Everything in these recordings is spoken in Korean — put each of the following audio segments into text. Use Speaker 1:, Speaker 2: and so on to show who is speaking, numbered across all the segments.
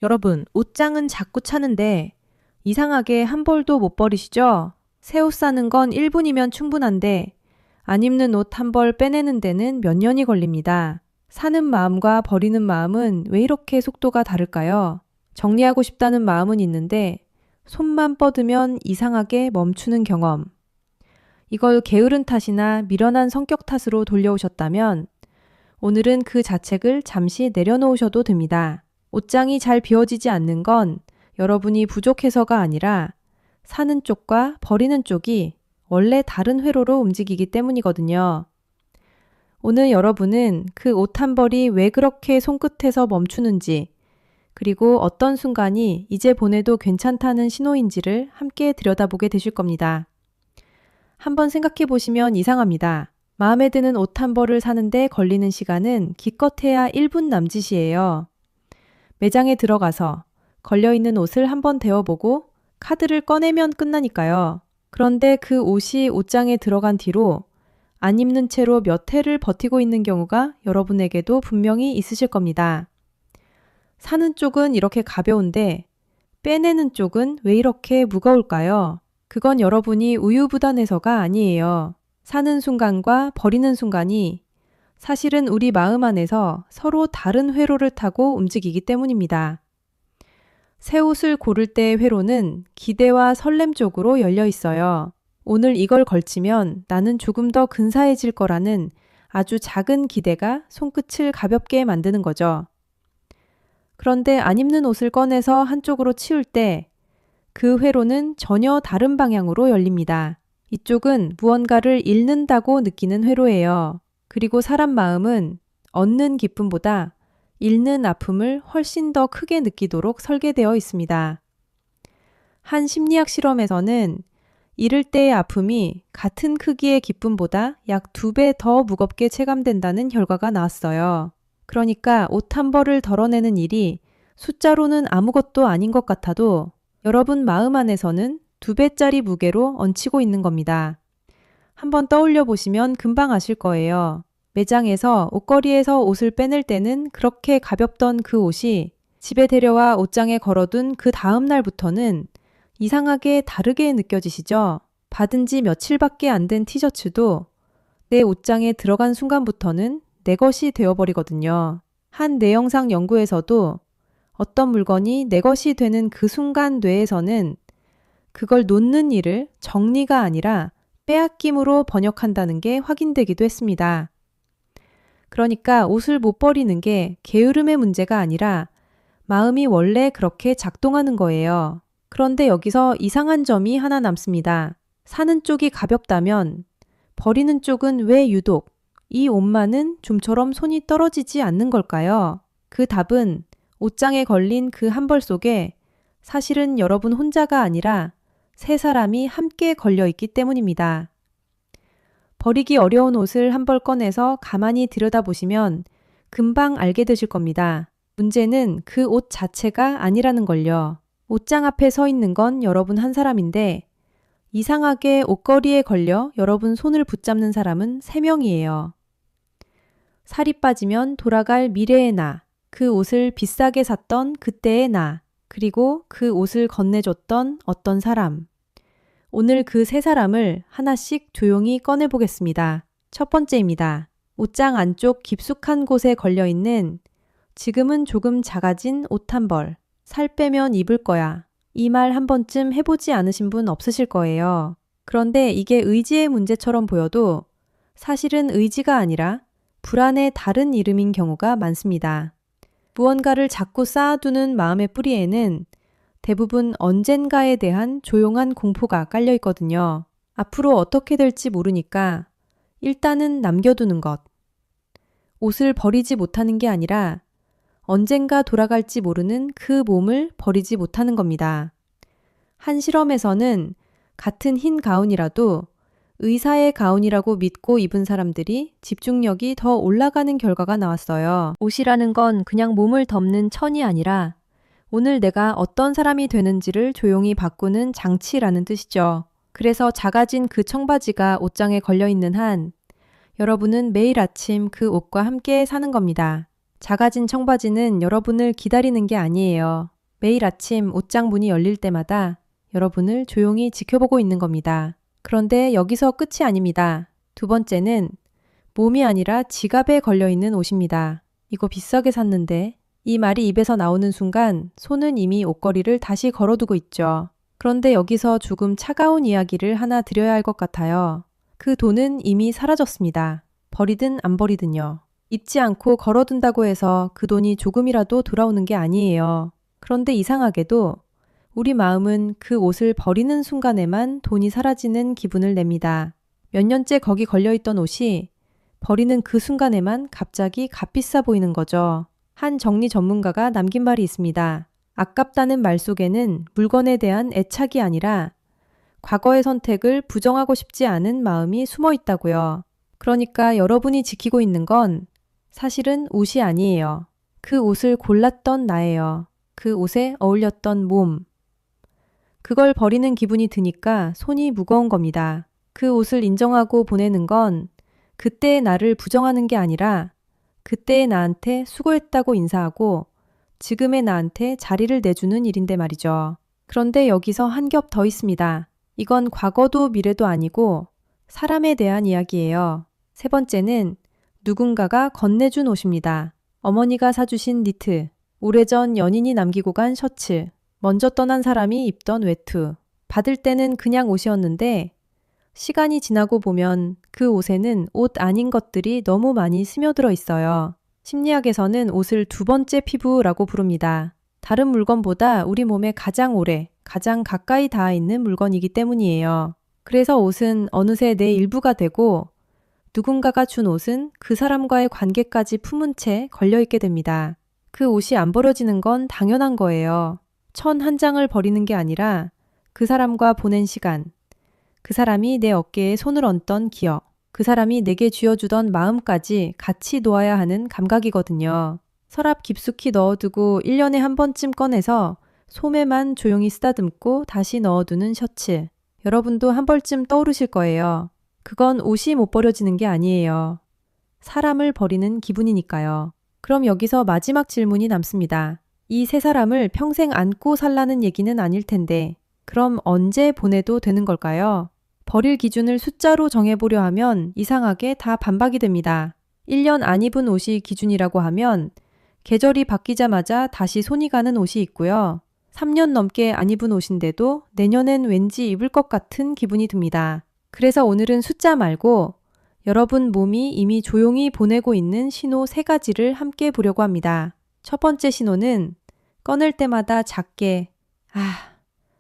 Speaker 1: 여러분, 옷장은 자꾸 차는데 이상하게 한 벌도 못 버리시죠? 새 옷 사는 건 1분이면 충분한데 안 입는 옷 한 벌 빼내는 데는 몇 년이 걸립니다. 사는 마음과 버리는 마음은 왜 이렇게 속도가 다를까요? 정리하고 싶다는 마음은 있는데 손만 뻗으면 이상하게 멈추는 경험. 이걸 게으른 탓이나 미련한 성격 탓으로 돌려오셨다면 오늘은 그 자책을 잠시 내려놓으셔도 됩니다. 옷장이 잘 비워지지 않는 건 여러분이 부족해서가 아니라 사는 쪽과 버리는 쪽이 원래 다른 회로로 움직이기 때문이거든요. 오늘 여러분은 그 옷 한 벌이 왜 그렇게 손끝에서 멈추는지, 그리고 어떤 순간이 이제 보내도 괜찮다는 신호인지를 함께 들여다보게 되실 겁니다. 한번 생각해 보시면 이상합니다. 마음에 드는 옷 한 벌을 사는데 걸리는 시간은 기껏해야 1분 남짓이에요. 매장에 들어가서 걸려있는 옷을 한번 대어보고 카드를 꺼내면 끝나니까요. 그런데 그 옷이 옷장에 들어간 뒤로 안 입는 채로 몇 해를 버티고 있는 경우가 여러분에게도 분명히 있으실 겁니다. 사는 쪽은 이렇게 가벼운데 빼내는 쪽은 왜 이렇게 무거울까요? 그건 여러분이 우유부단해서가 아니에요. 사는 순간과 버리는 순간이 사실은 우리 마음 안에서 서로 다른 회로를 타고 움직이기 때문입니다. 새 옷을 고를 때의 회로는 기대와 설렘 쪽으로 열려 있어요. 오늘 이걸 걸치면 나는 조금 더 근사해질 거라는 아주 작은 기대가 손끝을 가볍게 만드는 거죠. 그런데 안 입는 옷을 꺼내서 한쪽으로 치울 때 그 회로는 전혀 다른 방향으로 열립니다. 이쪽은 무언가를 잃는다고 느끼는 회로예요. 그리고 사람 마음은 얻는 기쁨보다 잃는 아픔을 훨씬 더 크게 느끼도록 설계되어 있습니다. 한 심리학 실험에서는 잃을 때의 아픔이 같은 크기의 기쁨보다 약 2배 더 무겁게 체감된다는 결과가 나왔어요. 그러니까 옷 한 벌을 덜어내는 일이 숫자로는 아무것도 아닌 것 같아도 여러분 마음 안에서는 2배짜리 무게로 얹히고 있는 겁니다. 한번 떠올려 보시면 금방 아실 거예요. 매장에서 옷걸이에서 옷을 빼낼 때는 그렇게 가볍던 그 옷이 집에 데려와 옷장에 걸어둔 그 다음 날부터는 이상하게 다르게 느껴지시죠? 받은 지 며칠밖에 안 된 티셔츠도 내 옷장에 들어간 순간부터는 내 것이 되어버리거든요. 한 뇌영상 연구에서도 어떤 물건이 내 것이 되는 그 순간 뇌에서는 그걸 놓는 일을 정리가 아니라 빼앗김으로 번역한다는 게 확인되기도 했습니다. 그러니까 옷을 못 버리는 게 게으름의 문제가 아니라 마음이 원래 그렇게 작동하는 거예요. 그런데 여기서 이상한 점이 하나 남습니다. 사는 쪽이 가볍다면 버리는 쪽은 왜 유독 이 옷만은 좀처럼 손이 떨어지지 않는 걸까요? 그 답은 옷장에 걸린 그 한 벌 속에 사실은 여러분 혼자가 아니라 세 사람이 함께 걸려 있기 때문입니다. 버리기 어려운 옷을 한 벌 꺼내서 가만히 들여다보시면 금방 알게 되실 겁니다. 문제는 그 옷 자체가 아니라는 걸요. 옷장 앞에 서 있는 건 여러분 한 사람인데 이상하게 옷걸이에 걸려 여러분 손을 붙잡는 사람은 3명이에요. 살이 빠지면 돌아갈 미래의 나, 그 옷을 비싸게 샀던 그때의 나, 그리고 그 옷을 건네줬던 어떤 사람. 오늘 그 세 사람을 하나씩 조용히 꺼내보겠습니다. 첫 번째입니다. 옷장 안쪽 깊숙한 곳에 걸려있는 지금은 조금 작아진 옷 한 벌. 살 빼면 입을 거야. 이 말 한 번쯤 해보지 않으신 분 없으실 거예요. 그런데 이게 의지의 문제처럼 보여도 사실은 의지가 아니라 불안의 다른 이름인 경우가 많습니다. 무언가를 자꾸 쌓아두는 마음의 뿌리에는 대부분 언젠가에 대한 조용한 공포가 깔려 있거든요. 앞으로 어떻게 될지 모르니까 일단은 남겨두는 것. 옷을 버리지 못하는 게 아니라 언젠가 돌아갈지 모르는 그 몸을 버리지 못하는 겁니다. 한 실험에서는 같은 흰 가운이라도 의사의 가운이라고 믿고 입은 사람들이 집중력이 더 올라가는 결과가 나왔어요. 옷이라는 건 그냥 몸을 덮는 천이 아니라 오늘 내가 어떤 사람이 되는지를 조용히 바꾸는 장치라는 뜻이죠. 그래서 작아진 그 청바지가 옷장에 걸려있는 한 여러분은 매일 아침 그 옷과 함께 사는 겁니다. 작아진 청바지는 여러분을 기다리는 게 아니에요. 매일 아침 옷장 문이 열릴 때마다 여러분을 조용히 지켜보고 있는 겁니다. 그런데 여기서 끝이 아닙니다. 두 번째는 몸이 아니라 지갑에 걸려있는 옷입니다. 이거 비싸게 샀는데 이 말이 입에서 나오는 순간 손은 이미 옷걸이를 다시 걸어두고 있죠. 그런데 여기서 조금 차가운 이야기를 하나 드려야 할 것 같아요. 그 돈은 이미 사라졌습니다. 버리든 안 버리든요. 잊지 않고 걸어둔다고 해서 그 돈이 조금이라도 돌아오는 게 아니에요. 그런데 이상하게도 우리 마음은 그 옷을 버리는 순간에만 돈이 사라지는 기분을 냅니다. 몇 년째 거기 걸려있던 옷이 버리는 그 순간에만 갑자기 값비싸 보이는 거죠. 한 정리 전문가가 남긴 말이 있습니다. 아깝다는 말 속에는 물건에 대한 애착이 아니라 과거의 선택을 부정하고 싶지 않은 마음이 숨어 있다고요. 그러니까 여러분이 지키고 있는 건 사실은 옷이 아니에요. 그 옷을 골랐던 나예요. 그 옷에 어울렸던 몸. 그걸 버리는 기분이 드니까 손이 무거운 겁니다. 그 옷을 인정하고 보내는 건 그때의 나를 부정하는 게 아니라 그때의 나한테 수고했다고 인사하고 지금의 나한테 자리를 내주는 일인데 말이죠. 그런데 여기서 한 겹 더 있습니다. 이건 과거도 미래도 아니고 사람에 대한 이야기예요. 세 번째는 누군가가 건네준 옷입니다. 어머니가 사주신 니트, 오래전 연인이 남기고 간 셔츠, 먼저 떠난 사람이 입던 외투. 받을 때는 그냥 옷이었는데 시간이 지나고 보면 그 옷에는 옷 아닌 것들이 너무 많이 스며들어 있어요. 심리학에서는 옷을 두 번째 피부라고 부릅니다. 다른 물건보다 우리 몸에 가장 오래, 가장 가까이 닿아 있는 물건이기 때문이에요. 그래서 옷은 어느새 내 일부가 되고 누군가가 준 옷은 그 사람과의 관계까지 품은 채 걸려있게 됩니다. 그 옷이 안 버려지는 건 당연한 거예요. 천 한 장을 버리는 게 아니라 그 사람과 보낸 시간, 그 사람이 내 어깨에 손을 얹던 기억, 그 사람이 내게 쥐어주던 마음까지 같이 놓아야 하는 감각이거든요. 서랍 깊숙이 넣어두고 1년에 한 번쯤 꺼내서 소매만 조용히 쓰다듬고 다시 넣어두는 셔츠. 여러분도 한 벌쯤 떠오르실 거예요. 그건 옷이 못 버려지는 게 아니에요. 사람을 버리는 기분이니까요. 그럼 여기서 마지막 질문이 남습니다. 이 세 사람을 평생 안고 살라는 얘기는 아닐 텐데 그럼 언제 보내도 되는 걸까요? 버릴 기준을 숫자로 정해보려 하면 이상하게 다 반박이 됩니다. 1년 안 입은 옷이 기준이라고 하면 계절이 바뀌자마자 다시 손이 가는 옷이 있고요. 3년 넘게 안 입은 옷인데도 내년엔 왠지 입을 것 같은 기분이 듭니다. 그래서 오늘은 숫자 말고 여러분 몸이 이미 조용히 보내고 있는 신호 3가지를 함께 보려고 합니다. 첫 번째 신호는 꺼낼 때마다 작게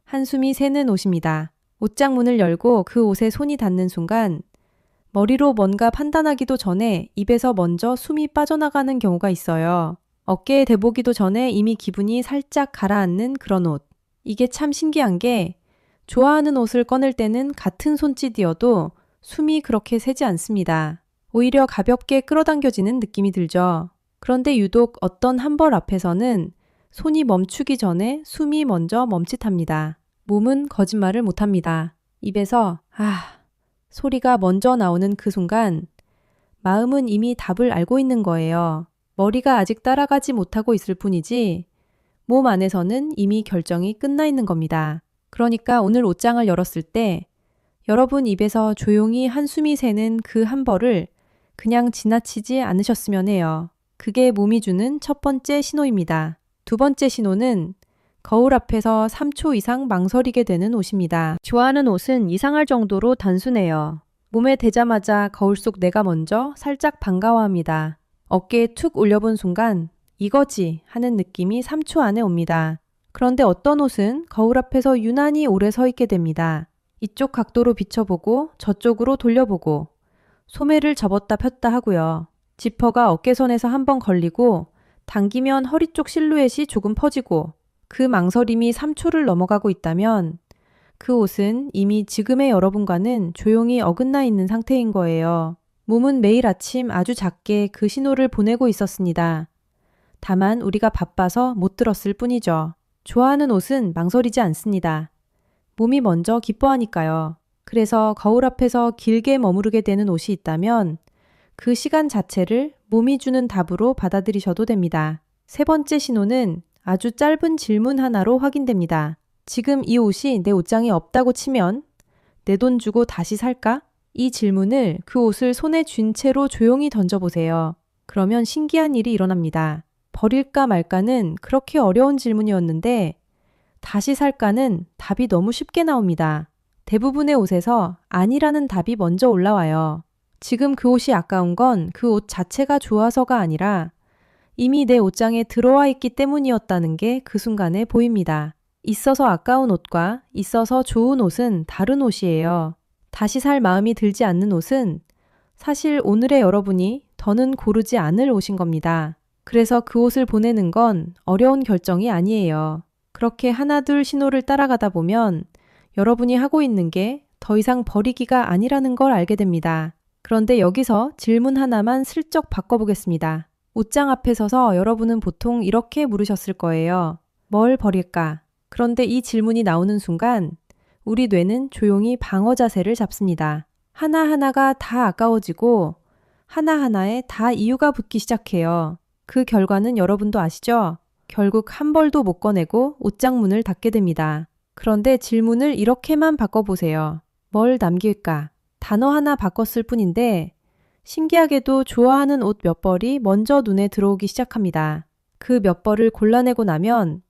Speaker 1: 한숨이 새는 옷입니다. 옷장 문을 열고 그 옷에 손이 닿는 순간 머리로 뭔가 판단하기도 전에 입에서 먼저 숨이 빠져나가는 경우가 있어요. 어깨에 대보기도 전에 이미 기분이 살짝 가라앉는 그런 옷. 이게 참 신기한 게 좋아하는 옷을 꺼낼 때는 같은 손짓이어도 숨이 그렇게 새지 않습니다. 오히려 가볍게 끌어당겨지는 느낌이 들죠. 그런데 유독 어떤 한 벌 앞에서는 손이 멈추기 전에 숨이 먼저 멈칫합니다. 몸은 거짓말을 못합니다. 입에서 소리가 먼저 나오는 그 순간 마음은 이미 답을 알고 있는 거예요. 머리가 아직 따라가지 못하고 있을 뿐이지 몸 안에서는 이미 결정이 끝나 있는 겁니다. 그러니까 오늘 옷장을 열었을 때 여러분 입에서 조용히 한숨이 새는 그 한 벌을 그냥 지나치지 않으셨으면 해요. 그게 몸이 주는 첫 번째 신호입니다. 두 번째 신호는 거울 앞에서 3초 이상 망설이게 되는 옷입니다. 좋아하는 옷은 이상할 정도로 단순해요. 몸에 대자마자 거울 속 내가 먼저 살짝 반가워합니다. 어깨에 툭 올려본 순간 이거지 하는 느낌이 3초 안에 옵니다. 그런데 어떤 옷은 거울 앞에서 유난히 오래 서 있게 됩니다. 이쪽 각도로 비춰보고 저쪽으로 돌려보고 소매를 접었다 폈다 하고요. 지퍼가 어깨선에서 한번 걸리고 당기면 허리 쪽 실루엣이 조금 퍼지고 그 망설임이 3초를 넘어가고 있다면 그 옷은 이미 지금의 여러분과는 조용히 어긋나 있는 상태인 거예요. 몸은 매일 아침 아주 작게 그 신호를 보내고 있었습니다. 다만 우리가 바빠서 못 들었을 뿐이죠. 좋아하는 옷은 망설이지 않습니다. 몸이 먼저 기뻐하니까요. 그래서 거울 앞에서 길게 머무르게 되는 옷이 있다면 그 시간 자체를 몸이 주는 답으로 받아들이셔도 됩니다. 세 번째 신호는 아주 짧은 질문 하나로 확인됩니다. 지금 이 옷이 내 옷장에 없다고 치면 내 돈 주고 다시 살까? 이 질문을 그 옷을 손에 쥔 채로 조용히 던져보세요. 그러면 신기한 일이 일어납니다. 버릴까 말까는 그렇게 어려운 질문이었는데 다시 살까는 답이 너무 쉽게 나옵니다. 대부분의 옷에서 아니라는 답이 먼저 올라와요. 지금 그 옷이 아까운 건 그 옷 자체가 좋아서가 아니라 이미 내 옷장에 들어와 있기 때문이었다는 게 그 순간에 보입니다. 있어서 아까운 옷과 있어서 좋은 옷은 다른 옷이에요. 다시 살 마음이 들지 않는 옷은 사실 오늘의 여러분이 더는 고르지 않을 옷인 겁니다. 그래서 그 옷을 보내는 건 어려운 결정이 아니에요. 그렇게 하나둘 신호를 따라가다 보면 여러분이 하고 있는 게 더 이상 버리기가 아니라는 걸 알게 됩니다. 그런데 여기서 질문 하나만 슬쩍 바꿔보겠습니다. 옷장 앞에 서서 여러분은 보통 이렇게 물으셨을 거예요. 뭘 버릴까? 그런데 이 질문이 나오는 순간 우리 뇌는 조용히 방어 자세를 잡습니다. 하나하나가 다 아까워지고 하나하나에 다 이유가 붙기 시작해요. 그 결과는 여러분도 아시죠? 결국 한 벌도 못 꺼내고 옷장 문을 닫게 됩니다. 그런데 질문을 이렇게만 바꿔보세요. 뭘 남길까? 단어 하나 바꿨을 뿐인데 신기하게도 좋아하는 옷 몇 벌이 먼저 눈에 들어오기 시작합니다. 그 몇 벌을 골라내고 나면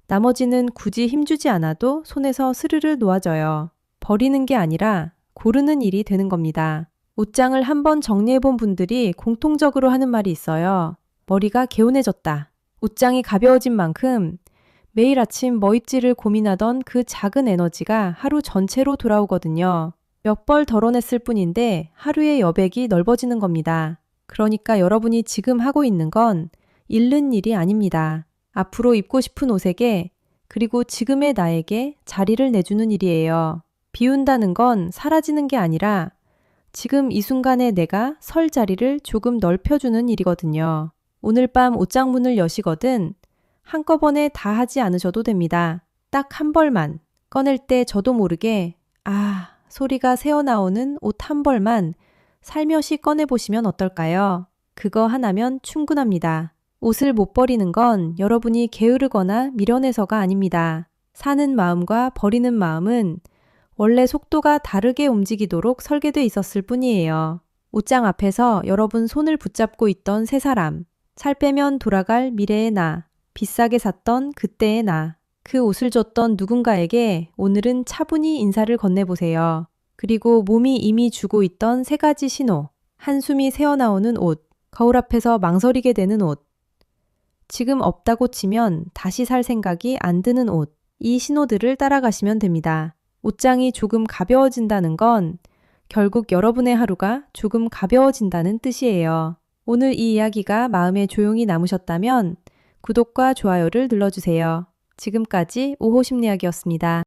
Speaker 1: 나머지는 굳이 힘주지 않아도 손에서 스르르 놓아져요. 버리는 게 아니라 고르는 일이 되는 겁니다. 옷장을 한번 정리해본 분들이 공통적으로 하는 말이 있어요. 머리가 개운해졌다. 옷장이 가벼워진 만큼 매일 아침 뭐 입지를 고민하던 그 작은 에너지가 하루 전체로 돌아오거든요. 몇 벌 덜어냈을 뿐인데 하루의 여백이 넓어지는 겁니다. 그러니까 여러분이 지금 하고 있는 건 잃는 일이 아닙니다. 앞으로 입고 싶은 옷에게 그리고 지금의 나에게 자리를 내주는 일이에요. 비운다는 건 사라지는 게 아니라 지금 이 순간에 내가 설 자리를 조금 넓혀주는 일이거든요. 오늘 밤 옷장 문을 여시거든 한꺼번에 다 하지 않으셔도 됩니다. 딱 한 벌만 꺼낼 때 저도 모르게 아 소리가 새어나오는 옷 한 벌만 살며시 꺼내보시면 어떨까요? 그거 하나면 충분합니다. 옷을 못 버리는 건 여러분이 게으르거나 미련해서가 아닙니다. 사는 마음과 버리는 마음은 원래 속도가 다르게 움직이도록 설계돼 있었을 뿐이에요. 옷장 앞에서 여러분 손을 붙잡고 있던 세 사람, 살 빼면 돌아갈 미래의 나, 비싸게 샀던 그때의 나, 그 옷을 줬던 누군가에게 오늘은 차분히 인사를 건네보세요. 그리고 몸이 이미 주고 있던 세 가지 신호, 한숨이 새어나오는 옷, 거울 앞에서 망설이게 되는 옷, 지금 없다고 치면 다시 살 생각이 안 드는 옷, 이 신호들을 따라가시면 됩니다. 옷장이 조금 가벼워진다는 건 결국 여러분의 하루가 조금 가벼워진다는 뜻이에요. 오늘 이 이야기가 마음에 조용히 남으셨다면 구독과 좋아요를 눌러주세요. 지금까지 오호심리학이었습니다.